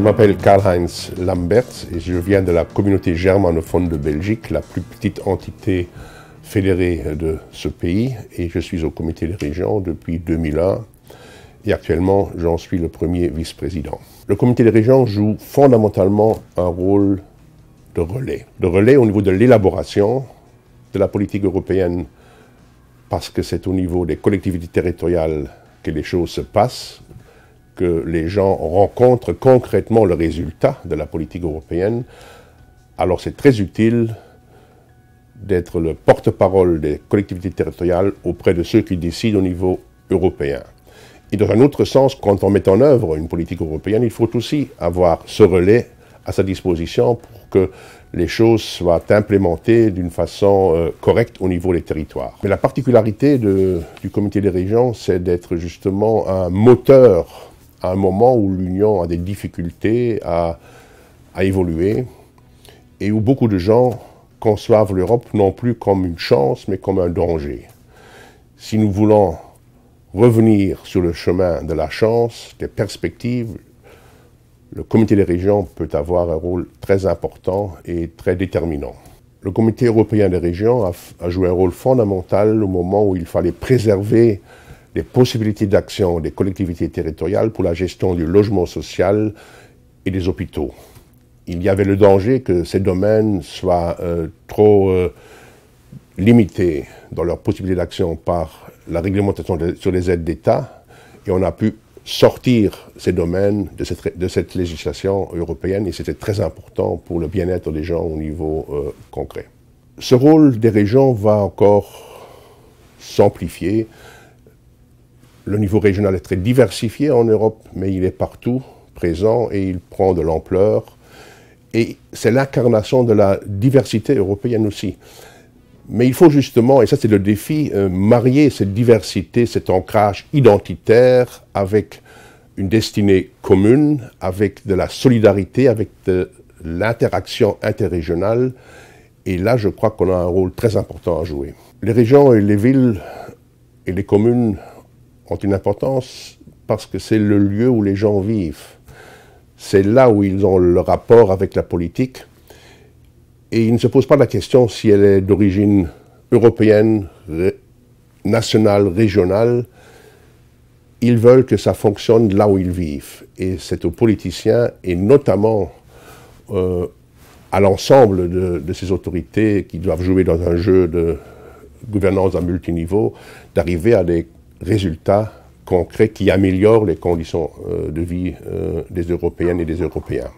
m'appelle Karl-Heinz Lamberts et je viens de la communauté germanophone de Belgique, la plus petite entité fédérée de ce pays, et je suis au comité des régions depuis 2001 et actuellement j'en suis le premier vice-président. Le comité des régions joue fondamentalement un rôle de relais au niveau de l'élaboration de la politique européenne, parce que c'est au niveau des collectivités territoriales que les choses se passent, que les gens rencontrent concrètement le résultat de la politique européenne. Alors c'est très utile d'être le porte-parole des collectivités territoriales auprès de ceux qui décident au niveau européen. Et dans un autre sens, quand on met en œuvre une politique européenne, il faut aussi avoir ce relais à sa disposition pour que les choses soient implémentées d'une façon correcte au niveau des territoires. Mais la particularité du comité des régions, c'est d'être justement un moteur à un moment où l'Union a des difficultés à évoluer et où beaucoup de gens conçoivent l'Europe non plus comme une chance, mais comme un danger. Si nous voulons revenir sur le chemin de la chance, des perspectives, le comité des régions peut avoir un rôle très important et très déterminant. Le comité européen des régions a joué un rôle fondamental au moment où il fallait préserver les possibilités d'action des collectivités territoriales pour la gestion du logement social et des hôpitaux. Il y avait le danger que ces domaines soient trop limités dans leurs possibilités d'action par la réglementation sur les aides d'État, et on a pu sortir ces domaines de cette législation européenne, et c'était très important pour le bien-être des gens au niveau concret. Ce rôle des régions va encore s'amplifier. Le niveau régional est très diversifié en Europe, mais il est partout présent et il prend de l'ampleur. Et c'est l'incarnation de la diversité européenne aussi. Mais il faut justement, et ça c'est le défi, marier cette diversité, cet ancrage identitaire avec une destinée commune, avec de la solidarité, avec de l'interaction interrégionale. Et là, je crois qu'on a un rôle très important à jouer. Les régions et les villes et les communes ont une importance parce que c'est le lieu où les gens vivent. C'est là où ils ont le rapport avec la politique. Et ils ne se posent pas la question si elle est d'origine européenne, nationale, régionale. Ils veulent que ça fonctionne là où ils vivent. Et c'est aux politiciens, et notamment à l'ensemble de ces autorités qui doivent jouer dans un jeu de gouvernance à multiniveau, d'arriver à des résultats concrets qui améliorent les conditions de vie des Européennes et des Européens.